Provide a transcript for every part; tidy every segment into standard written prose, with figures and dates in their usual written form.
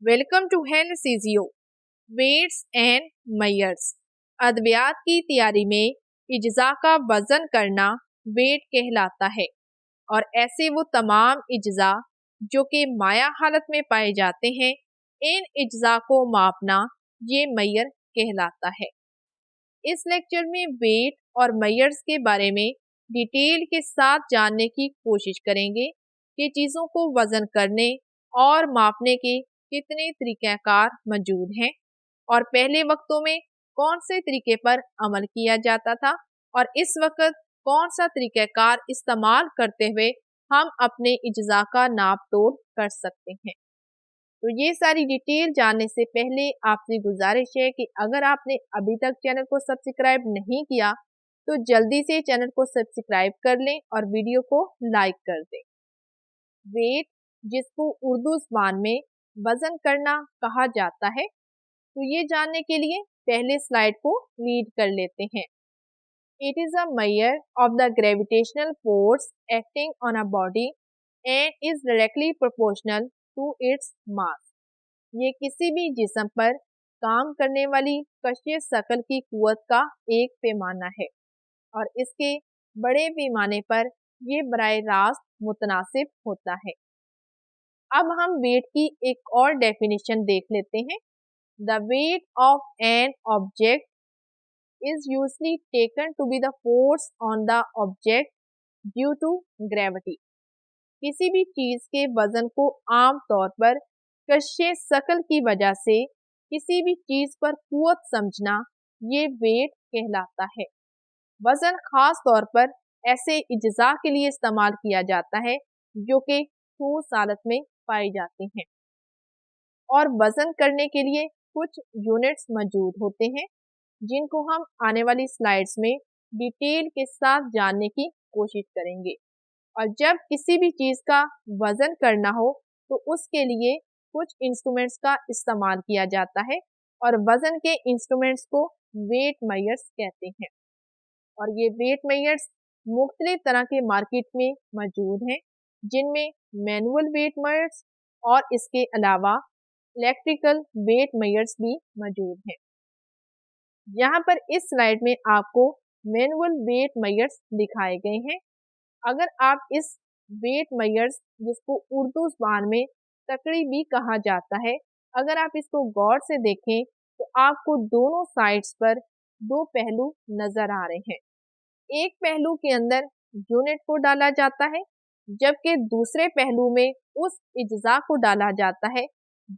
Welcome to हैंड सीजियो weights and measures. अद्वियात की तैयारी में इज्जा का वजन करना वेट कहलाता है और ऐसे वो तमाम इज्जा जो कि माया हालत में पाए जाते हैं, इन इज्जा को मापना ये मेयर कहलाता है। इस लेक्चर में वेट और मेयर्स के बारे में डिटेल के साथ जानने की कोशिश करेंगे कि चीज़ों को वजन करने और मापने के कितने तरीक़ाकार मौजूद हैं और पहले वक्तों में कौन से तरीके पर अमल किया जाता था और इस वक्त कौन सा तरीक़ाकार इस्तेमाल करते हुए हम अपने इज्जा का नाप तोल कर सकते हैं। तो ये सारी डिटेल जानने से पहले आपसे गुजारिश है कि अगर आपने अभी तक चैनल को सब्सक्राइब नहीं किया तो जल्दी से चैनल को सब्सक्राइब कर लें और वीडियो को लाइक कर दें। वेट, जिसको उर्दू ज़बान में वजन करना कहा जाता है, तो ये जानने के लिए पहले स्लाइड को रीड कर लेते हैं। It is a measure of the gravitational force acting on a body and is directly proportional to its mass. ये किसी भी जिस्म पर काम करने वाली कशिश शकल की कुव्वत का एक पैमाना है और इसके बड़े पैमाने पर ये बराह रास्त मुतनासिब होता है। अब हम वेट की एक और डेफिनेशन देख लेते हैं। The weight of an object is usually taken to be the force on the object due to gravity. किसी भी चीज के वजन को आम तौर पर कशिश शकल की वजह से किसी भी चीज पर कुव्वत समझना ये वेट कहलाता है। वजन खास तौर पर ऐसे इज्जा के लिए इस्तेमाल किया जाता है जो कि ठोस हालत में पाए जाते हैं और वजन करने के लिए कुछ यूनिट्स मौजूद होते हैं जिनको हम आने वाली स्लाइड्स में डिटेल के साथ जानने की कोशिश करेंगे। और जब किसी भी चीज़ का वजन करना हो तो उसके लिए कुछ इंस्ट्रूमेंट्स का इस्तेमाल किया जाता है और वजन के इंस्ट्रूमेंट्स को वेट मेयर्स कहते हैं। और ये वेट मेयर्स मुख्तलिफ तरह के मार्केट में मौजूद हैं, जिनमें मैनुअल वेट मेयर्स और इसके अलावा इलेक्ट्रिकल वेट मेयर्स भी मौजूद हैं। यहाँ पर इस स्लाइड में आपको मैनुअल वेट मेयर्स दिखाए गए हैं। अगर आप इस वेट मेयर्स, जिसको उर्दू ज़बान में तकड़ी भी कहा जाता है, अगर आप इसको गौर से देखें तो आपको दोनों साइड्स पर दो पहलू नजर आ रहे हैं। एक पहलू के अंदर यूनिट को डाला जाता है जबकि दूसरे पहलू में उस इज्जा को डाला जाता है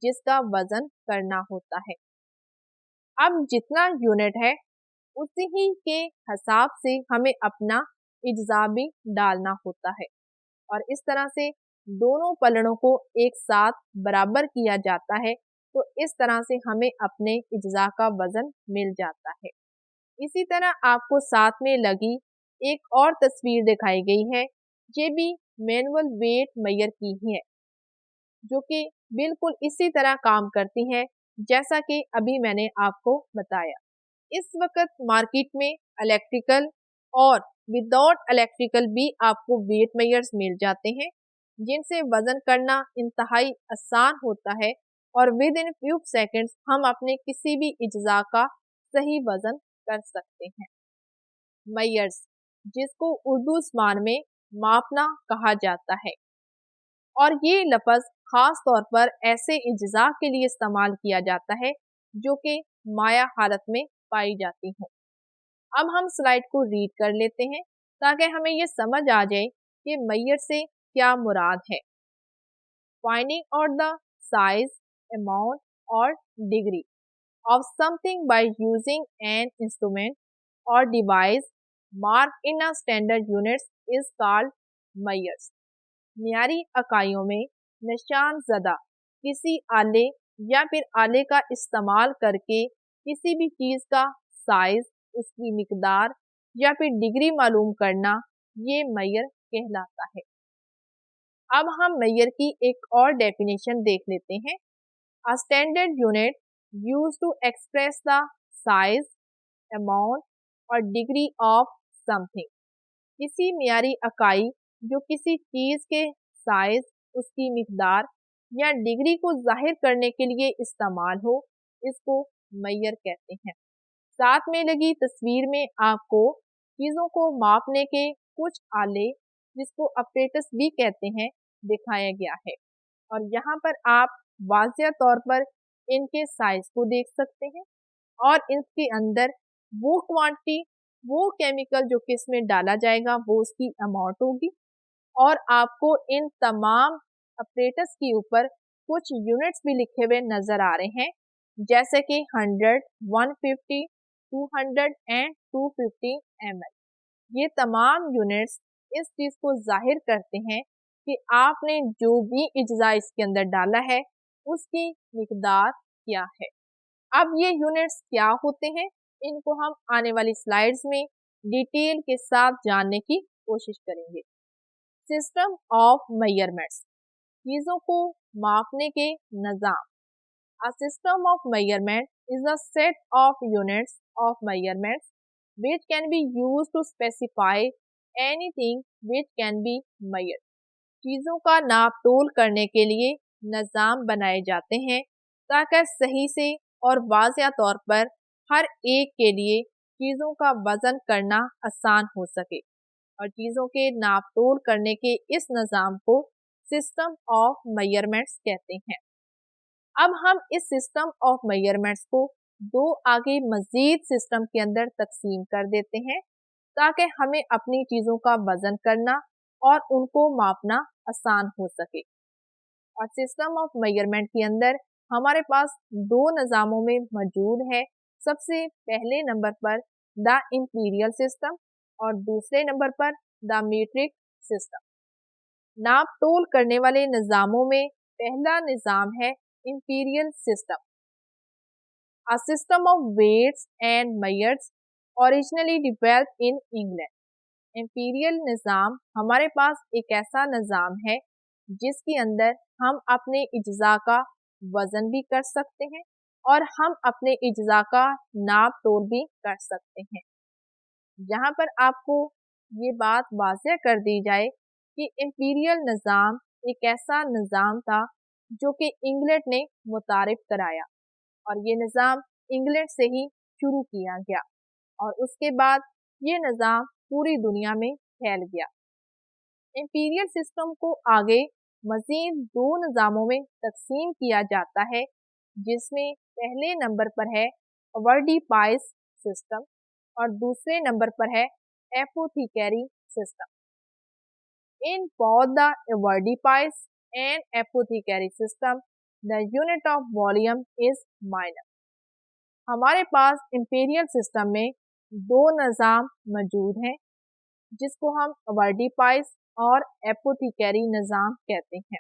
जिसका वजन करना होता है। अब जितना यूनिट है उसी ही के हिसाब से हमें अपना इज्जा भी डालना होता है और इस तरह से दोनों पलड़ों को एक साथ बराबर किया जाता है, तो इस तरह से हमें अपने इज्जा का वजन मिल जाता है। इसी तरह आपको साथ में लगी एक और तस्वीर दिखाई गई है, ये भी मैनुअल वेट मेयर की ही है, जो कि बिल्कुल इसी तरह काम करती है जैसा कि अभी मैंने आपको बताया। इस वक्त मार्केट में इलेक्ट्रिकल और विदाउट इलेक्ट्रिकल भी आपको वेट मेयर्स मिल जाते हैं, जिनसे वजन करना इंतहाई आसान होता है और विद इन फ्यू सेकेंड्स हम अपने किसी भी इज्जा का सही वजन कर सकते हैं। मेयर्स, जिसको उर्दू ज़बान में मापना कहा जाता है, और ये लफ्ज़ खास तौर पर ऐसे इज्जा के लिए इस्तेमाल किया जाता है जो कि माया हालत में पाई जाती हो। अब हम स्लाइड को रीड कर लेते हैं ताकि हमें ये समझ आ जाए कि मेयर से क्या मुराद है। Finding out the size, amount और degree of something by using an instrument or device marked in a standard units is called measures. मियारी इकाइयों में निशान ज़दा किसी आले या फिर आले का इस्तेमाल करके किसी भी चीज़ का साइज, उसकी मिकदार या फिर डिग्री मालूम करना, ये मेयर कहलाता है। अब हम मेयर की एक और डेफिनेशन देख लेते हैं। A standard unit used to express the size, amount और degree of something। किसी मियारी इकाई जो किसी चीज़ के साइज, उसकी मिकदार या डिग्री को जाहिर करने के लिए इस्तेमाल हो, इसको मैयर कहते हैं। साथ में लगी तस्वीर में आपको चीज़ों को मापने के कुछ आले, जिसको अपरेटस भी कहते हैं, दिखाया गया है। और यहाँ पर आप वाज़िया तौर पर इनके साइज को देख सकते हैं और इसके अंदर वो क्वांटिटी, वो केमिकल जो कि इसमें डाला जाएगा वो उसकी अमाउंट होगी। और आपको इन तमाम अपरेटस के ऊपर कुछ यूनिट्स भी लिखे हुए नजर आ रहे हैं, जैसे कि 100, 150, 200 एंड 250 ml। ये तमाम यूनिट्स इस चीज को जाहिर करते हैं कि आपने जो भी इज्जा इसके अंदर डाला है उसकी मिकदार क्या है। अब ये यूनिट्स क्या होते हैं, इनको हम आने वाली स्लाइड्स में डिटेल के साथ जानने की कोशिश करेंगे। सिस्टम ऑफ मेजरमेंट्स, चीजों को मापने के निजाम। A system of measurement is a set of units of measurements which can be used to specify anything which can be measured। चीजों का नाप तोल करने के लिए निजाम बनाए जाते हैं ताकि सही से और वाज़िया तौर पर हर एक के लिए चीजों का वजन करना आसान हो सके। और चीजों के नाप तोल करने के इस निजाम को सिस्टम ऑफ मेजरमेंट्स कहते हैं। अब हम इस सिस्टम ऑफ मेजरमेंट्स को दो आगे मजीद सिस्टम के अंदर तकसीम कर देते हैं ताकि हमें अपनी चीज़ों का वजन करना और उनको मापना आसान हो सके। और सिस्टम ऑफ मेजरमेंट के अंदर हमारे पास दो निज़ामों में मौजूद है। सबसे पहले नंबर पर द इंपीरियल सिस्टम और दूसरे नंबर पर द मीट्रिक सिस्टम। नाप तोल करने वाले निज़ामों में पहला निज़ाम है imperial system. A system of weights and measures originally developed in England। Imperial निज़ाम हमारे पास एक ऐसा निज़ाम है जिसके अंदर हम अपने इज्जा का वजन भी कर सकते हैं और हम अपने इज्जा का नाप तोल भी कर सकते हैं। यहाँ पर आपको ये बात वाज़ेह कर दी जाए कि इंपीरियल निज़ाम एक ऐसा निज़ाम था जो कि इंग्लैंड ने मुतारिफ कराया और ये निज़ाम इंग्लैंड से ही शुरू किया गया और उसके बाद ये निज़ाम पूरी दुनिया में फैल गया। इंपीरियल सिस्टम को आगे मज़ीद दो निज़ामों में तकसीम किया जाता है, जिसमें पहले नंबर पर है वर्डीपाइस सिस्टम और दूसरे नंबर पर है apothecary system. In both the avoirdupois and apothecary system, the unit of volume is minor। हमारे पास इंपीरियल सिस्टम में दो निज़ाम मौजूद हैं जिसको हम वर्डीपाइस और एपोथीकेरी निज़ाम कहते हैं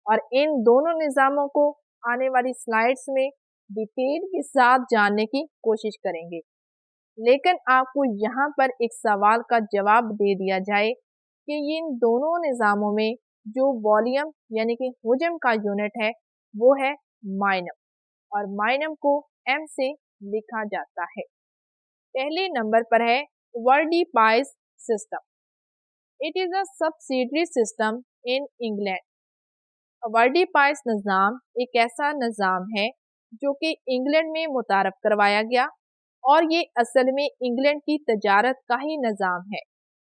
और इन दोनों निज़ामों को आने वाली स्लाइड्स में डिटेल के साथ जानने की कोशिश करेंगे। लेकिन आपको यहाँ पर एक सवाल का जवाब दे दिया जाए कि इन दोनों निज़ामों में जो वॉल्यूम यानी कि हुजम का यूनिट है वो है माइनम और माइनम को m से लिखा जाता है। पहले नंबर पर है avoirdupois system. It is a subsidiary system in England. Avoirdupois निज़ाम एक ऐसा निज़ाम है जो कि इंग्लैंड में मुतारफ करवाया गया और ये असल में इंग्लैंड की तजारत का ही निज़ाम है।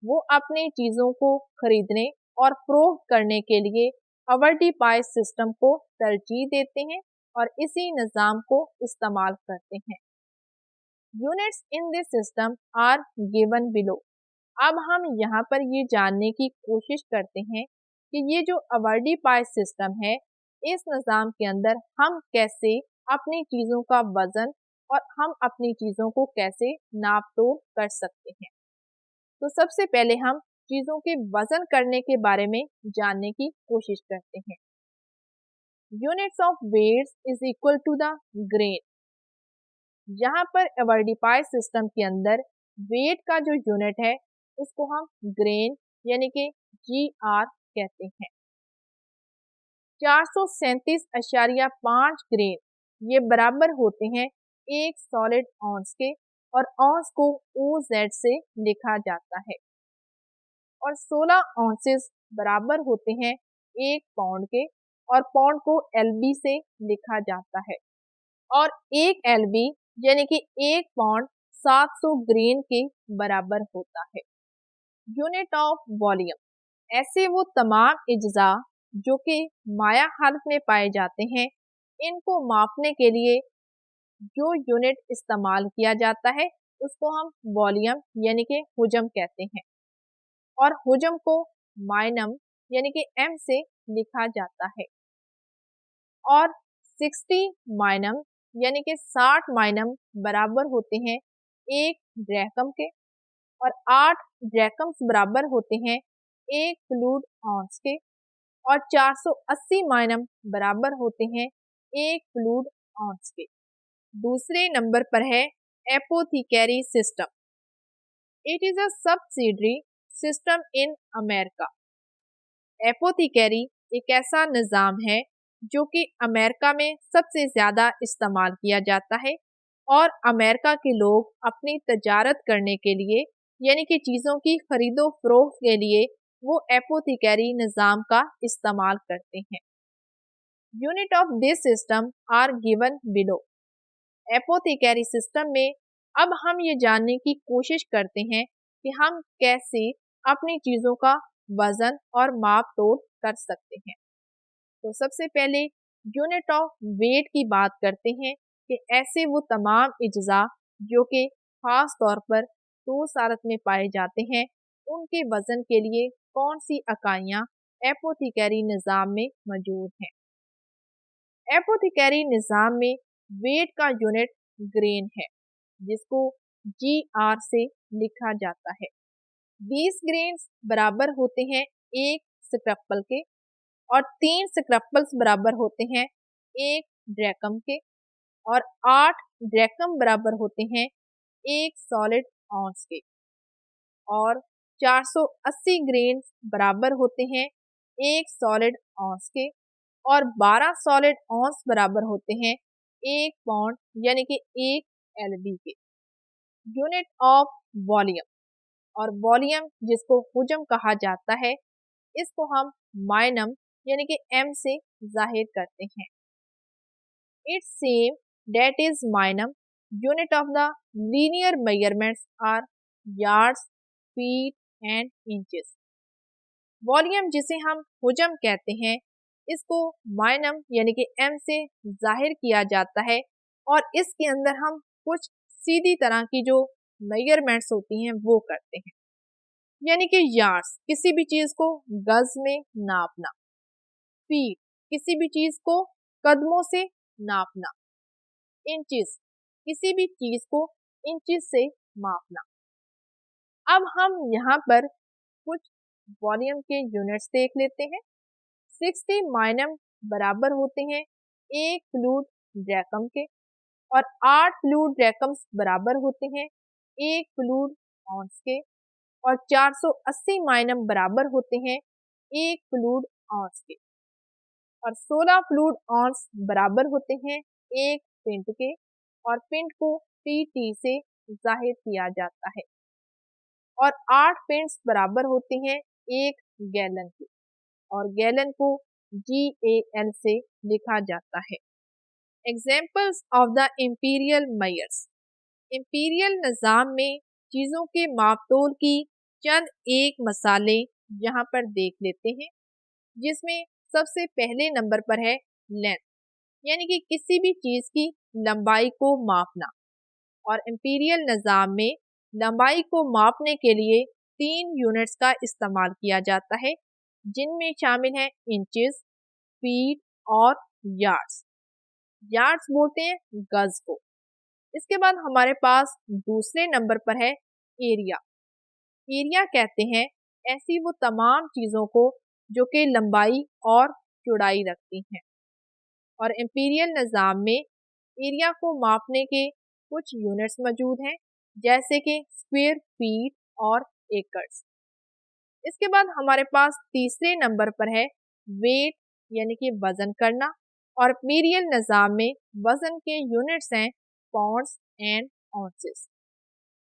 वो अपने चीज़ों को खरीदने और फरोख्त करने के लिए वर्डीपाइस सिस्टम को तरजीह देते हैं और इसी निज़ाम को इस्तेमाल करते हैं। Units in this system are given below. अब हम यहाँ पर ये जानने की कोशिश करते हैं कि ये जो वर्डीपाइस सिस्टम है इस निज़ाम के अंदर हम कैसे अपनी चीज़ों का वज़न और हम अपनी चीज़ों को कैसे नाप तोल कर सकते हैं। तो सबसे पहले हम चीज़ों के वजन करने के बारे में जानने की कोशिश करते हैं। Units of weights is equal to the grain. यहाँ पर वर्डीपाइस सिस्टम के अंदर वेट का जो यूनिट है उसको हम ग्रेन यानी कि GR कहते हैं। 437.5 ग्रेन ये बराबर होते हैं एक सॉलिड ऑन्स के और ऑन्स को OZ से लिखा जाता है और 16 ऑन्सेस बराबर होते हैं 1 पाउंड के और पौंड को LB से लिखा जाता है। और एक LB यानी कि एक पौंड 700 ग्रेन के बराबर होता है। यूनिट ऑफ वॉल्यूम, ऐसे वो तमाम अज्जा जो कि माया हालत में पाए जाते हैं, इनको मापने के लिए जो यूनिट इस्तेमाल किया जाता है उसको हम वॉल्यूम यानी कि हुजम कहते हैं। और हुजम को माइनम यानी कि M से लिखा जाता है। और 60 माइनम यानी कि 60 माइनम बराबर होते हैं एक ड्रैकम के, और 8 ड्रैकम्स बराबर होते हैं एक फ्लूइड ऑunce के, और 480 माइनम बराबर होते हैं एक फ्लूइड ऑunce के। दूसरे नंबर पर है apothecary system. It is a subsidiary system in America. Apothecary एक ऐसा निज़ाम है जो कि अमेरिका में सबसे ज़्यादा इस्तेमाल किया जाता है, और अमेरिका के लोग अपनी तजारत करने के लिए यानी कि चीज़ों की खरीदो फरोख्त के लिए वो एपोथीकेरी निज़ाम का इस्तेमाल करते हैं। Unit of this system are given below. Apothecary system में अब हम ये जानने की कोशिश करते हैं कि हम कैसे अपनी चीज़ों का वज़न और माप तोल कर सकते हैं। तो सबसे पहले यूनिट ऑफ वेट की बात करते हैं कि ऐसे वो तमाम अज्जा जो कि ख़ास तौर पर ठोस हालत में पाए जाते हैं, उनके वज़न के लिए कौन सी इकाइयाँ एपोथीकेरी निज़ाम में मौजूद हैं। एपोथीकेरी निज़ाम में वेट का यूनिट ग्रेन है, जिसको GR से लिखा जाता है। 20 ग्रेन्स बराबर होते हैं एक स्क्रैपल के, और 3 स्क्रैपल्स बराबर होते हैं एक ड्रैकम के, और 8 ड्रैकम बराबर होते हैं एक सॉलिड ऑunce के, और 480 ग्रेन्स बराबर होते हैं एक सॉलिड ऑunce के, और 12 सॉलिड ऑunce बराबर होते हैं एक पौंड यानी कि एक LB के। यूनिट ऑफ वॉल्यूम, और वॉल्यूम जिसको हुजम कहा जाता है, इसको हम माइनम यानी कि M से जाहिर करते हैं। It's same date is minim. Unit of the linear measurements are yards, feet and inches. Volume जिसे हम हुजम कहते हैं, इसको माइनम यानी कि M से जाहिर किया जाता है, और इसके अंदर हम कुछ सीधी तरह की जो मेजरमेंट्स होती हैं वो करते हैं। यानी कि यार्ड्स, किसी भी चीज को गज में नापना। फीट, किसी भी चीज को कदमों से नापना। इंचेस, किसी भी चीज को इंचेस से मापना। अब हम यहाँ पर कुछ वॉल्यूम के यूनिट्स देख लेते हैं। 60 माइनम बराबर होते हैं एक फ्लूइड ड्रैकम के, और 8 फ्लूइड ड्रैकम्स बराबर होते हैं एक फ्लूइड ऑunce के, और 480 माइनम बराबर होते हैं एक फ्लूइड ऑunce के, और 16 फ्लूइड ऑunce बराबर होते हैं एक पिंट के, और पिंट को PT से जाहिर किया जाता है, और 8 पिंट्स बराबर होते हैं एक गैलन के, और गैलन को GAL से लिखा जाता है। Examples of the imperial measures. Imperial निज़ाम में चीज़ों के मापतोल की चंद एक मसाले यहाँ पर देख लेते हैं, जिसमें सबसे पहले नंबर पर है लेंथ, यानी कि किसी भी चीज़ की लंबाई को मापना। और इंपीरियल निज़ाम में लंबाई को मापने के लिए 3 यूनिट्स का इस्तेमाल किया जाता है, जिनमें शामिल हैं इंचेस, फीट और यार्ड्स। यार्ड्स बोलते हैं गज को। इसके बाद हमारे पास दूसरे नंबर पर है एरिया। एरिया कहते हैं ऐसी वो तमाम चीज़ों को जो कि लंबाई और चौड़ाई रखती हैं। और इंपीरियल निज़ाम में एरिया को मापने के कुछ यूनिट्स मौजूद हैं, जैसे कि स्क्वायर फीट और एकर्स। इसके बाद हमारे पास तीसरे नंबर पर है वेट, यानी कि वज़न करना। और इंपीरियल निज़ाम में वज़न के यूनिट्स हैं पाउंड्स एंड ऑunces।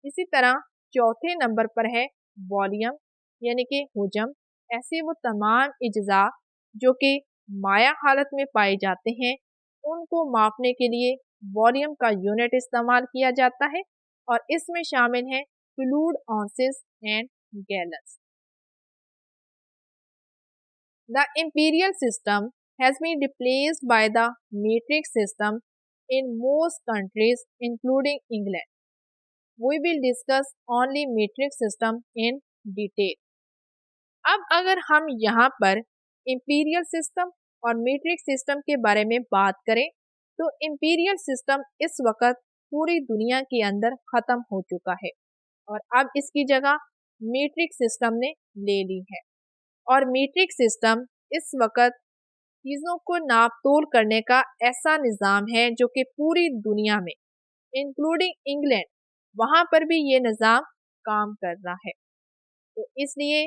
इसी तरह चौथे नंबर पर है वॉल्यूम, यानी कि हुजम। ऐसे वो तमाम अज्जा जो कि माया हालत में पाए जाते हैं उनको मापने के लिए वॉल्यूम का यूनिट इस्तेमाल किया जाता है और इसमें शामिल हैं fluid ounces and gallons. The imperial system has been replaced by the metric system in most countries including England. We will discuss only metric system in detail. अब अगर हम यहाँ पर इंपीरियल सिस्टम और मीट्रिक सिस्टम के बारे में बात करें तो इंपीरियल सिस्टम इस वक्त पूरी दुनिया के अंदर खत्म हो चुका है और अब इसकी जगह मीट्रिक सिस्टम ने ले ली है। और मीट्रिक सिस्टम इस वक्त चीज़ों को नाप तोल करने का ऐसा निज़ाम है जो कि पूरी दुनिया में इंक्लूडिंग इंग्लैंड वहाँ पर भी ये निज़ाम काम कर रहा है। तो इसलिए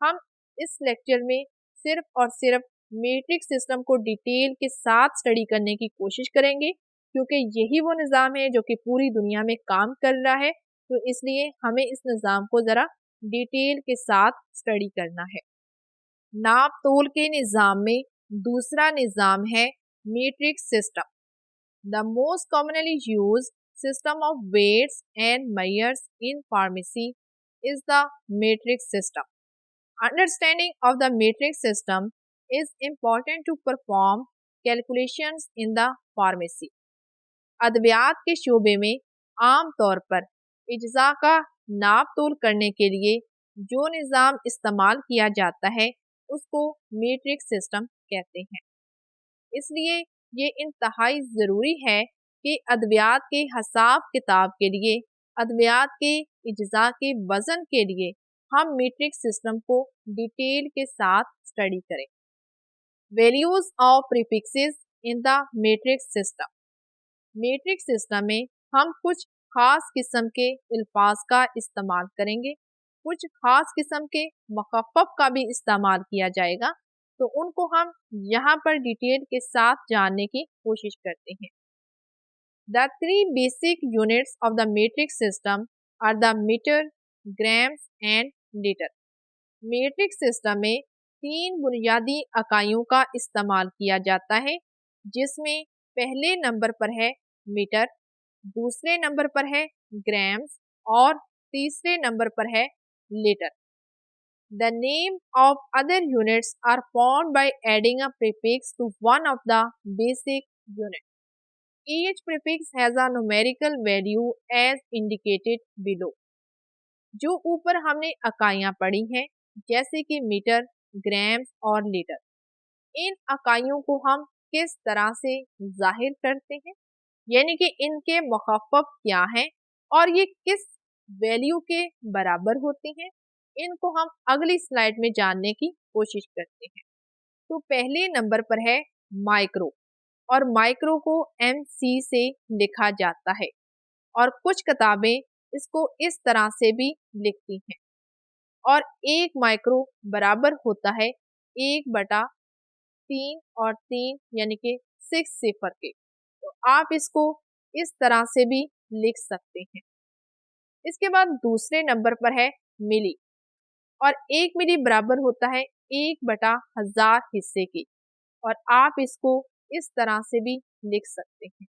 हम इस लेक्चर में सिर्फ और सिर्फ मीट्रिक सिस्टम को डिटेल के साथ स्टडी करने की कोशिश करेंगे क्योंकि यही वो निज़ाम है जो कि पूरी दुनिया में काम कर रहा है। तो इसलिए हमें इस निज़ाम को ज़रा डिटेल के साथ स्टडी करना है। नाप तोल के निज़ाम में दूसरा निज़ाम है metric system. The most commonly used system of weights and measures in pharmacy is the matrix system. Understanding of the matrix system is important to perform calculations in the pharmacy. अद्वियात के शोबे में आम तौर पर इज्जा का नाप तोल करने के लिए जो निज़ाम इस्तेमाल किया जाता है उसको मैट्रिक्स सिस्टम कहते हैं। इसलिए ये इंतहाई ज़रूरी है कि अद्वियात के हिसाब किताब के लिए, अद्वियात के इज्जा के वज़न के लिए हम मैट्रिक्स सिस्टम को डिटेल के साथ स्टडी करें। Values of prefixes in the matrix system. Matrix system में हम कुछ खास किस्म के अल्फाज का इस्तेमाल करेंगे, कुछ खास किस्म के मुखफ़्फ़फ़ का भी इस्तेमाल किया जाएगा, तो उनको हम यहाँ पर डिटेल के साथ जानने की कोशिश करते हैं। The three basic units of the matrix system are the meter, grams and liter. Matric system में तीन बुनियादी इकाइयों का इस्तेमाल किया जाता है जिसमें पहले नंबर पर है मीटर, दूसरे नंबर पर है ग्राम्स और तीसरे नंबर पर है litre. The name of other units are formed by adding a prefix to one of the basic units. Each prefix has a numerical value as indicated below. जो ऊपर हमने इकाइयाँ पढ़ी हैं जैसे कि मीटर, ग्राम्स और लीटर, इन इकाइयों को हम किस तरह से जाहिर करते हैं, यानी कि इनके मुखफ़्फ़फ़ क्या हैं और ये किस वैल्यू के बराबर होती हैं, इनको हम अगली स्लाइड में जानने की कोशिश करते हैं। तो पहले नंबर पर है माइक्रो और माइक्रो को MC से लिखा जाता है और कुछ किताबें इसको इस तरह से भी लिखती हैं। और एक माइक्रो बराबर होता है 1/3 और 3 यानी कि 6 सिफर के। तो आप इसको इस तरह से भी लिख सकते हैं। इसके बाद दूसरे नंबर पर है मिली और 1 मिली बराबर होता है 1/1000 हिस्से की और आप इसको इस तरह से भी लिख सकते हैं।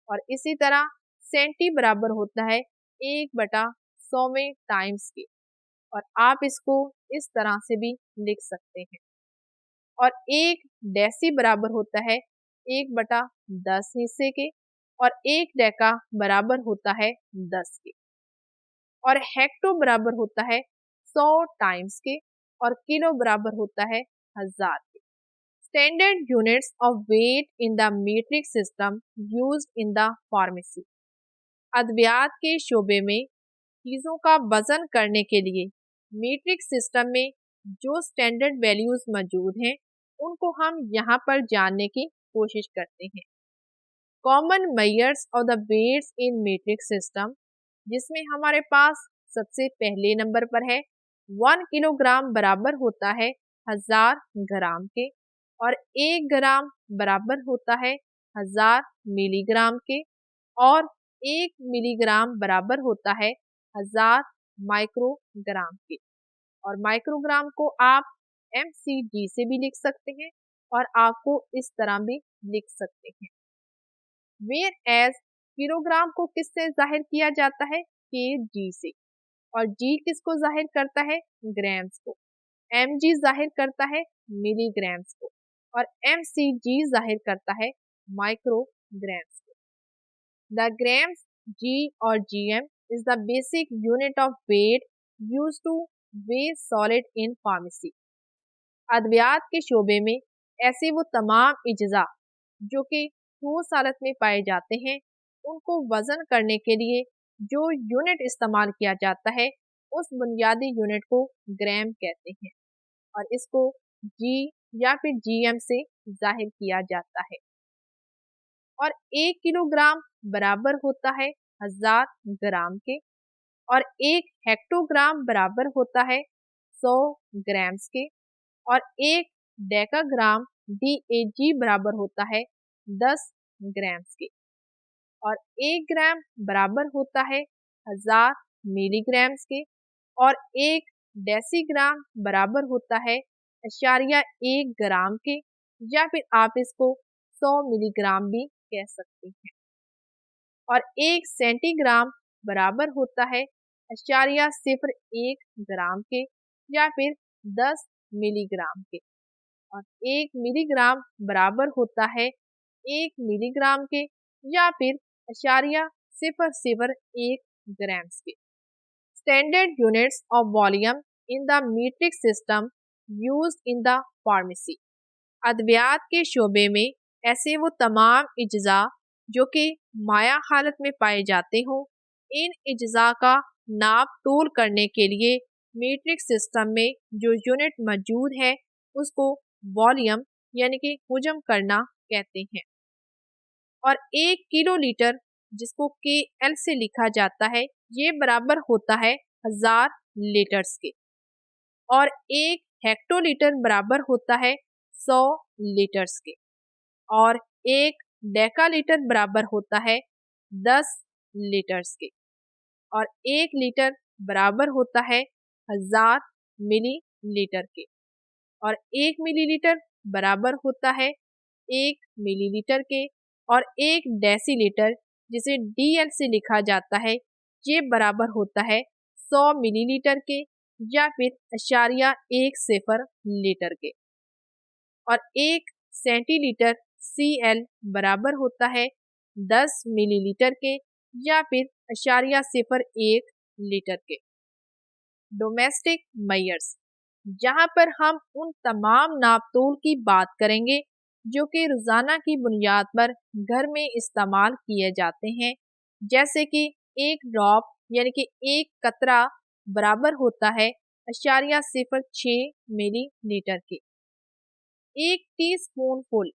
और इसी तरह सेंटी बराबर होता है 1/100 टाइम्स के और आप इसको इस तरह से भी लिख सकते हैं। और एक डेसी बराबर होता है 1/10 हिस्से के और एक डेका बराबर होता है 10 के। और हेक्टो बराबर होता है 100 टाइम्स के और किलो बराबर होता है 1000 के। Standard units of weight in the metric system used in the pharmacy. अद्वियात के शोबे में चीज़ों का वज़न करने के लिए मीट्रिक सिस्टम में जो स्टैंडर्ड वैल्यूज़ मौजूद हैं उनको हम यहाँ पर जानने की कोशिश करते हैं। Common measures of the weights in metric system, जिसमें हमारे पास सबसे पहले नंबर पर है 1 किलोग्राम बराबर होता है 1000 ग्राम के और 1 ग्राम बराबर होता है 1000 मिलीग्राम के और 1 मिलीग्राम बराबर होता है 1000 माइक्रोग्राम के। और माइक्रोग्राम को आप MCG से भी लिख सकते हैं और आपको इस तरह भी लिख सकते हैं। वेयर एज किलोग्राम को किससे जाहिर किया जाता है? kg से। और जी किसको जाहिर करता है? ग्राम्स को। mg जाहिर करता है मिलीग्राम्स को। और mcg जाहिर करता है माइक्रोग्राम्स को। द ग्राम्स, g और gm is the basic unit of weight used to weigh solid in pharmacy। अद्वियात के शोबे में ऐसे वो तमाम इज्जा जो कि ठोस हालत में पाए जाते हैं, उनको वजन करने के लिए जो यूनिट इस्तेमाल किया जाता है, उस बुनियादी यूनिट को ग्राम कहते हैं और इसको जी या फिर जीएम से जाहिर किया जाता है। और 1 किलोग्राम बराबर होता है 1000 ग्राम के। और 1 हेक्टोग्राम बराबर होता है 100 ग्राम्स के। और 1 डेकाग्राम DAG बराबर होता है 10 ग्राम्स के। और 1 ग्राम बराबर होता है 1000 मिलीग्राम्स के। और 1 डेसीग्राम बराबर होता है 1 ग्राम के, या फिर आप इसको 100 मिलीग्राम भी कह सकते हैं। और 1 सेंटीग्राम बराबर होता है 0.01 ग्राम के, या फिर 10 मिलीग्राम के। और 1 मिलीग्राम बराबर होता है 1 मिलीग्राम के, या फिर 0.001 ग्राम्स के। Standard units of volume in the metric system used in the pharmacy. अद्वियात के शोबे में ऐसे वो तमाम इज्जा जो कि माया हालत में पाए जाते हों, इन इज्जा का नाप तोल करने के लिए मीट्रिक सिस्टम में जो यूनिट मौजूद है उसको वॉल्यूम यानी कि हुजम करना कहते हैं। और 1 किलोलीटर जिसको KL से लिखा जाता है, ये बराबर होता है 1000 लीटर्स के। और 1 हेक्टोलीटर बराबर होता है 100 लीटर्स के। और 1 डेकालीटर बराबर होता है 10 लीटर्स के। और 1 लीटर बराबर होता है 1000 मिलीलीटर के। और 1 मिलीलीटर बराबर होता है 1 मिलीलीटर के। और 1 डेसीलीटर जिसे DL से लिखा जाता है, ये बराबर होता है 100 मिलीलीटर के, या फिर 0.10 लीटर के। और 1 सेंटीलीटर CL बराबर होता है 10 मिलीलीटर के, या फिर 0.01 लीटर के। डोमेस्टिक मेजर्स, जहाँ पर हम उन तमाम नापतोल की बात करेंगे जो कि रोज़ाना की बुनियाद पर घर में इस्तेमाल किए जाते हैं, जैसे कि 1 ड्रॉप यानी कि 1 कतरा बराबर होता है 0.06 मिलीलीटर के। 1 टीस्पूनफुल,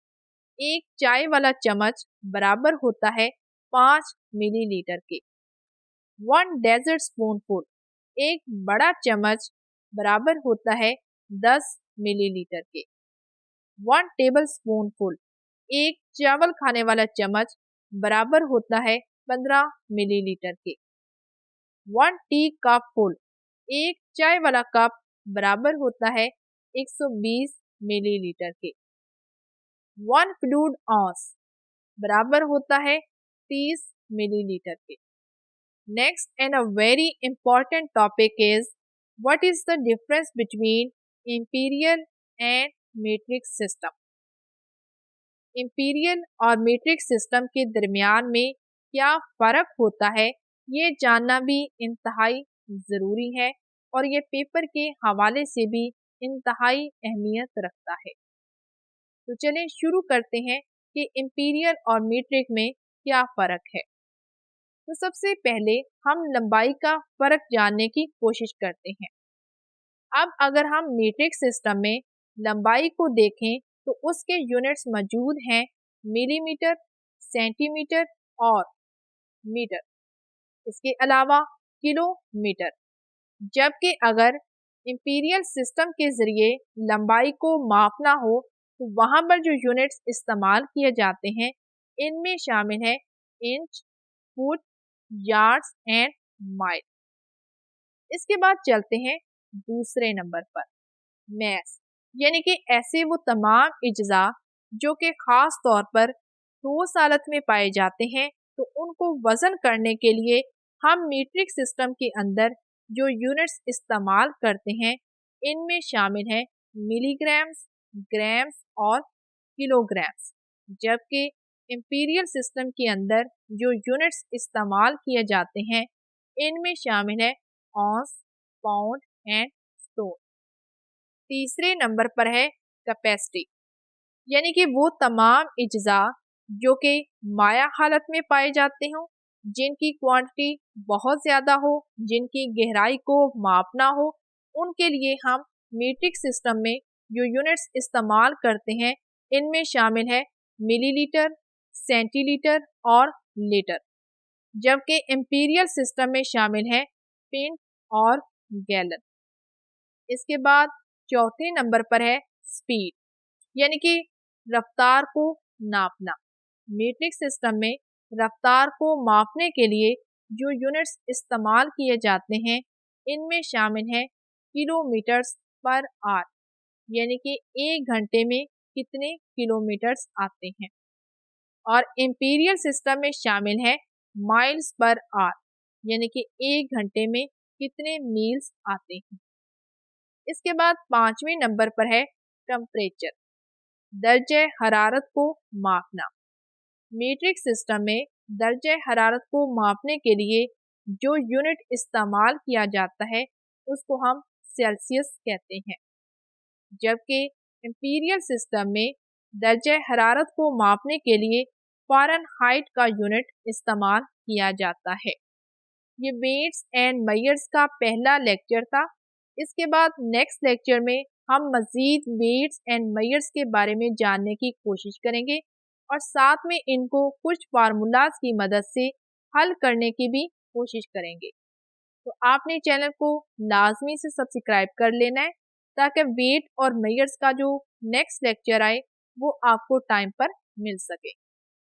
1 चाय वाला चम्मच बराबर होता है 5 मिलीलीटर के। 1 डेजर्ट स्पूनफुल, 1 बड़ा चम्मच बराबर होता है 10 मिलीलीटर के। 1 टेबल स्पूनफुल, 1 चावल खाने वाला चम्मच बराबर होता है 15 मिलीलीटर के। 1 टी कप फुल, 1 चाय वाला कप बराबर होता है 120 मिलीलीटर के। 1 फ्लूइड ऑunce बराबर होता है 30 मिलीलीटर के। Next and a very important topic is what is the difference between imperial and metric system। imperial और metric system के दरमियान में क्या फ़र्क होता है, ये जानना भी इंतहाई ज़रूरी है और ये पेपर के हवाले से भी इंतहाई अहमियत रखता है। तो चलें शुरू करते हैं कि imperial और metric में क्या फ़र्क है। तो सबसे पहले हम लंबाई का फ़र्क जानने की कोशिश करते हैं। अब अगर हम मीट्रिक सिस्टम में लंबाई को देखें तो उसके यूनिट्स मौजूद हैं मिलीमीटर, सेंटीमीटर और मीटर, इसके अलावा किलोमीटर। जबकि अगर इंपीरियल सिस्टम के ज़रिए लंबाई को मापना हो तो वहाँ पर जो यूनिट्स इस्तेमाल किए जाते हैं इनमें शामिल है inch, foot, yards and mile. इसके बाद चलते हैं दूसरे नंबर पर मैस यानी कि ऐसे वो तमाम अज्जा जो कि ख़ास तौर पर ठोस हालत में पाए जाते हैं, तो उनको वज़न करने के लिए हम मीट्रिक सिस्टम के अंदर जो यूनिट्स इस्तेमाल करते हैं, इनमें शामिल है मिलीग्राम्स, ग्राम्स और किलोग्राम्स। जबकि इंपीरियल सिस्टम के अंदर जो यूनिट्स इस्तेमाल किए जाते हैं, इनमें शामिल है ऑन्स, पाउंड एंड स्टोन। तीसरे नंबर पर है कैपेसिटी, यानी कि वो तमाम अज्जा जो कि माया हालत में पाए जाते हों, जिनकी क्वांटिटी बहुत ज़्यादा हो, जिनकी गहराई को मापना हो, उनके लिए हम मीट्रिक सिस्टम में जो यूनिट्स इस्तेमाल करते हैं, इनमें शामिल है मिलीलीटर, सेंटीलीटर और लीटर। जबकि इंपीरियल सिस्टम में शामिल है पिंट और गैलन। इसके बाद चौथे नंबर पर है स्पीड, यानी कि रफ्तार को नापना। मीट्रिक सिस्टम में रफ्तार को मापने के लिए जो यूनिट्स इस्तेमाल किए जाते हैं, इनमें शामिल है किलोमीटर्स पर आवर, यानी कि 1 घंटे में कितने किलोमीटर्स आते हैं। और इंपीरियल सिस्टम में शामिल है माइल्स पर आवर, यानी कि 1 घंटे में कितने मील्स आते हैं। इसके बाद 5वें नंबर पर है टेम्परेचर, दर्जे हरारत को मापना। मीट्रिक सिस्टम में दर्जे हरारत को मापने के लिए जो यूनिट इस्तेमाल किया जाता है, उसको हम सेल्सियस कहते हैं। जबकि इंपीरियल सिस्टम में दर्जे हरारत को मापने के लिए फ़ारेनहाइट का यूनिट इस्तेमाल किया जाता है। ये वेट्स एंड मेजर्स का पहला लेक्चर था। इसके बाद नेक्स्ट लेक्चर में हम मज़ीद वेट्स एंड मेजर्स के बारे में जानने की कोशिश करेंगे और साथ में इनको कुछ फार्मूलाज की मदद से हल करने की भी कोशिश करेंगे। तो आपने चैनल को लाजमी से सब्सक्राइब कर लेना है, ताकि वेट और मेजर्स का जो नेक्स्ट लेक्चर आए वो आपको टाइम पर मिल सके।